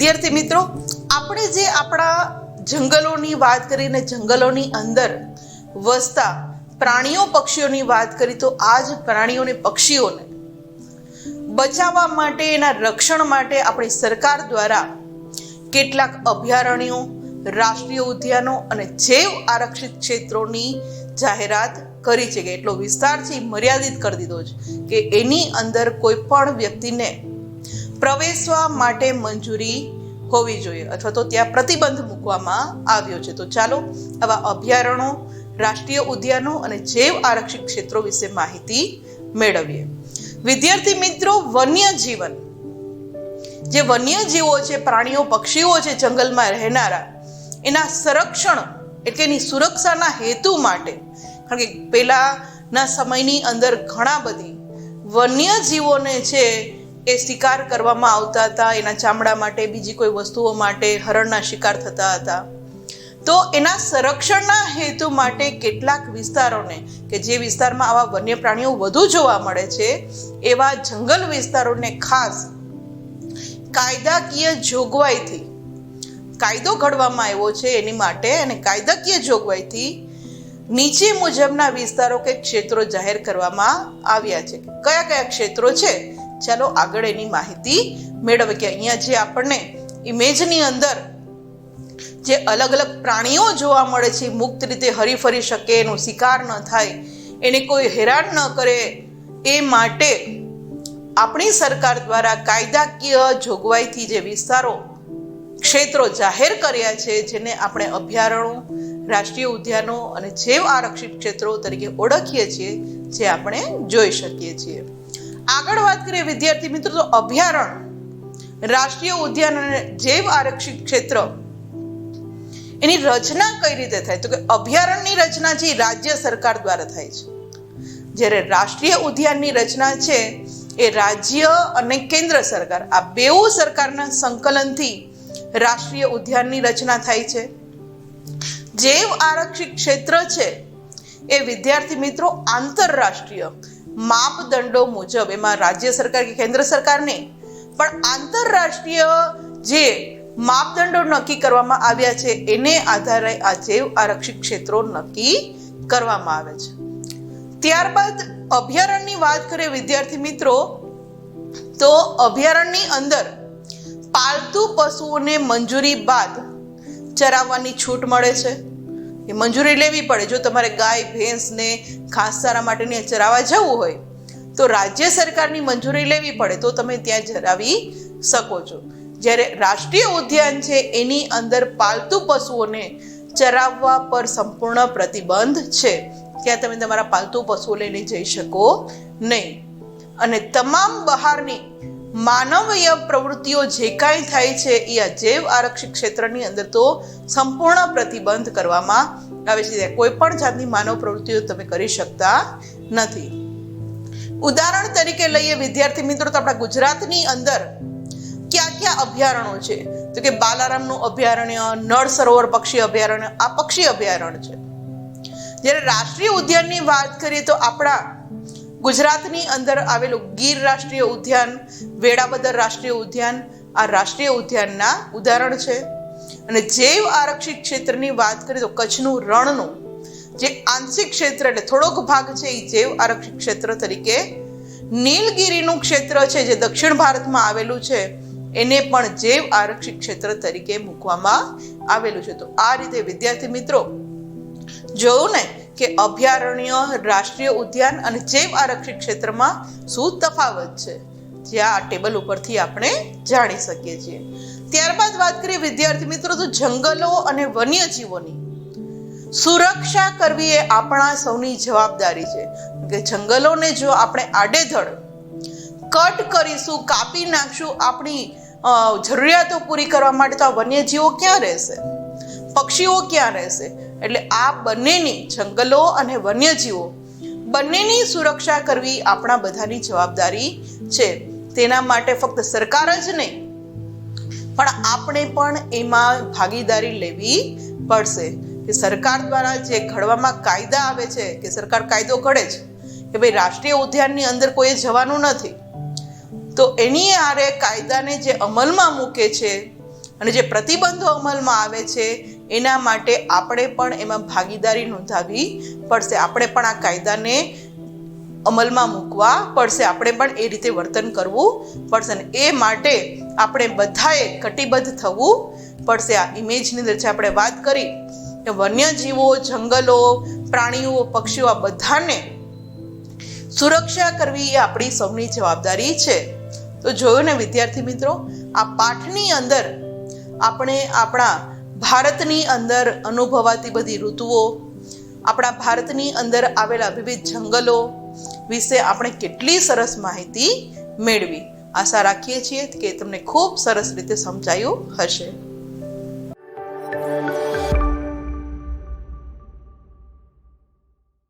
વિદ્યાર્થી મિત્રો, આપણે જે આપણા જંગલોની વાત કરીને જંગલોની અંદર વસતા પ્રાણીઓ પક્ષીઓની વાત કરી, તો આ જ પ્રાણીઓ અને પક્ષીઓને બચાવવા માટે, એના રક્ષણ માટે આપણી સરકાર દ્વારા કેટલાક અભયારણ્યો, રાષ્ટ્રીય ઉદ્યાનો અને જૈવ આરક્ષિત ક્ષેત્રોની જાહેરાત કરી છે કે એટલો વિસ્તાર છે એ મર્યાદિત કરી દીધો છે કે એની અંદર કોઈ પણ વ્યક્તિને પ્રવેશવા માટે મંજૂરી હોવી જોઈએ અથવા તો ત્યાં પ્રતિબંધ મૂકવામાં આવ્યો છે. તો ચાલો આવા અભયારણ્યો, રાષ્ટ્રીય ઉદ્યાનો અને જૈવ આરક્ષિત ક્ષેત્રો વિશે માહિતી મેળવીએ. વિદ્યાર્થી મિત્રો, વન્યજીવન, જે વન્યજીવો છે, પ્રાણીઓ પક્ષીઓ છે જંગલમાં રહેનારા, એના સંરક્ષણ એટલે એની સુરક્ષાના હેતુ માટે, કારણ કે પહેલાના સમયની અંદર ઘણા બધી વન્યજીવોને છે એ શિકાર કરવામાં આવતા હતા. એના ચામડા માટે, બીજી કોઈ વસ્તુઓ માટે હરણના શિકાર થતા હતા. તો એના સંરક્ષણના હેતુ માટે કેટલાક વિસ્તારોને, કે જે વિસ્તારમાં આવા વન્ય પ્રાણીઓ વધુ જોવા મળે છે, એવા જંગલ વિસ્તારોને ખાસ કાયદાકીય જોગવાઈથી કાયદો ઘડવામાં આવ્યો છે એની માટે, અને કાયદાકીય જોગવાઈથી નીચે મુજબના વિસ્તારો કે ક્ષેત્રો જાહેર કરવામાં આવ્યા છે. કયા કયા ક્ષેત્રો છે, ચાલો આગળ એની માહિતી મેળવીએ. કે અહીંયા જે આપણને ઇમેજની અંદર જે અલગ અલગ પ્રાણીઓ જોવા મળે છે, મુક્ત રીતે હરી ફરી શકે, એનો શિકાર ન થાય, એને કોઈ હેરાન ન કરે, એ માટે આપણી સરકાર દ્વારા કાયદાકીય જોગવાઈથી જે વિસ્તારો, ક્ષેત્રો જાહેર કર્યા છે, જેને આપણે અભયારણ્યો, રાષ્ટ્રીય ઉદ્યાનો અને જૈવ આરક્ષિત ક્ષેત્રો તરીકે ઓળખીએ છીએ, જે આપણે જોઈ શકીએ છીએ. આગળ વાત કરીએ વિદ્યાર્થી મિત્રો, તો અભયારણ્ય, રાષ્ટ્રીય ઉદ્યાન અને જૈવ આરક્ષિત ક્ષેત્ર એની રચના કઈ રીતે થાય? તો કે અભયારણ્યની રચના છે રાજ્ય સરકાર દ્વારા થાય છે, જ્યારે રાષ્ટ્રીય ઉદ્યાનની રચના છે એ રાજ્ય અને કેન્દ્ર સરકાર, આ બેઉ સરકારના સંકલનથી રાષ્ટ્રીય ઉદ્યાનની રચના થાય છે. જૈવ આરક્ષિત ક્ષેત્ર છે એ વિદ્યાર્થી મિત્રો આંતરરાષ્ટ્રીય માપદંડો મુજબ, એમાં રાજ્ય સરકાર કે કેન્દ્ર સરકાર નહીં, પણ આંતરરાષ્ટ્રીય જે માપદંડો નક્કી કરવામાં આવ્યા છે એને આધારે આ જૈવ આરક્ષિત ક્ષેત્રો નક્કી કરવામાં આવે છે. ત્યારબાદ અભયારણ્યની વાત કરીએ વિદ્યાર્થી મિત્રો, તો અભયારણ્યની અંદર પાલતુ પશુઓને મંજૂરી બાદ ચરાવવાની છૂટ મળે છે. એ મંજૂરી લેવી પડે. જો તમારે ગાય, ભેંસને ઘાસચારા માટે ચરાવવા જવું હોય તો રાજ્ય સરકારની મંજૂરી લેવી પડે, તો તમે ત્યાં ચરાવી શકો છો. જ્યારે રાષ્ટ્રીય ઉદ્યાન છે એની અંદર પાલતુ પશુઓને ચરાવવા પર સંપૂર્ણ પ્રતિબંધ છે. ત્યાં તમે તમારા પાલતુ પશુઓ લઈને જઈ શકો નહીં. અને તમામ બહારની માનવીય પ્રવૃત્તિઓ જે કાંઈ થાય છે એ આ જૈવ આરક્ષિત ક્ષેત્રની અંદર તો સંપૂર્ણ પ્રતિબંધ કરવામાં આવે છે. કોઈ પણ જાતની માનવ પ્રવૃત્તિઓ તમે કરી શકતા નથી. ઉદાહરણ તરીકે લઈએ વિદ્યાર્થી મિત્રો, તો આપણા ગુજરાતની અંદર ક્યાં ક્યાં અભયારણ્યો છે? તો કે બાલારામનું અભયારણ્ય, નળ સરોવર પક્ષી અભયારણ્ય, આ પક્ષી અભયારણ્ય છે. જ્યારે રાષ્ટ્રીય ઉદ્યાનની વાત કરીએ તો આપણા ગુજરાતની અંદર આવેલું ગીર રાષ્ટ્રીય ઉદ્યાન, વેળાબદર રાષ્ટ્રીય ઉદ્યાન, આ રાષ્ટ્રીય ઉદ્યાનના ઉદાહરણ છે. અને જૈવ આરક્ષિત ક્ષેત્રની વાત કરીએ તો કચ્છનું રણનું જે આંશિક ક્ષેત્ર એટલે થોડોક ભાગ છે એ જૈવ આરક્ષિત ક્ષેત્ર તરીકે, નીલગિરીનું ક્ષેત્ર છે જે દક્ષિણ ભારતમાં આવેલું છે એને પણ જૈવ આરક્ષિત ક્ષેત્ર તરીકે મૂકવામાં આવેલું છે. તો આ રીતે વિદ્યાર્થી મિત્રો જોયું ને કે અભયારણ્ય, રાષ્ટ્રીય ઉદ્યાન અને જૈવ આરક્ષિત ક્ષેત્રમાં શું તફાવત છે, જે આ ટેબલ ઉપરથી આપણે જાણી શકીએ છીએ. ત્યારબાદ વાત કરીએ વિદ્યાર્થી મિત્રો, તો જંગલો અને વન્યજીવોની સુરક્ષા કરવી એ આપણા સૌની જવાબદારી છે. કે જંગલોને જો આપણે આડેધડ કટ કરીશું, કાપી નાખશું આપણી જરૂરિયાતો પૂરી કરવા માટે, તો આ વન્યજીવો ક્યાં રહેશે, પક્ષીઓ ક્યાં રહેશે? એટલે આ બંનેની, જંગલો અને વન્યજીવો બંનેની સુરક્ષા કરવી આપણા બધાની જવાબદારી છે. તેના માટે ફક્ત સરકાર જ નહીં, પણ આપણે પણ એમાં ભાગીદારી લેવી પડશે. કે સરકાર દ્વારા જે ઘડવામાં કાયદા આવે છે, કે સરકાર કાયદો ઘડે છે કે ભાઈ રાષ્ટ્રીય ઉદ્યાનની અંદર કોઈએ જવાનું નથી, તો એની આરે કાયદાને જે અમલમાં મૂકે છે અને જે પ્રતિબંધો અમલમાં આવે છે એના માટે આપણે પણ એમાં ભાગીદારી નોંધાવવી પડશે. આપણે પણ આ કાયદાને અમલમાં મૂકવા પડશે. આપણે પણ એ રીતે વર્તન કરવું પડશે. અને એ માટે આપણે બધાએ કટિબદ્ધ થવું પડશે. આ ઇમેજની અંદર જે આપણે વાત કરી કે વન્યજીવો, જંગલો, પ્રાણીઓ, પક્ષીઓ આ બધાને સુરક્ષા કરવી એ આપણી સૌની જવાબદારી છે. તો જોયું ને વિદ્યાર્થી મિત્રો, આ પાઠની અંદર આપણે આપણા ભારતની અંદર અનુભવાતી બધી ઋતુઓ, આપણા ભારતની અંદર આવેલા વિવિધ જંગલો વિશે આપણે કેટલી સરસ માહિતી મેળવી. આશા રાખીએ છીએ કે તમને ખૂબ સરસ રીતે સમજાયું હશે.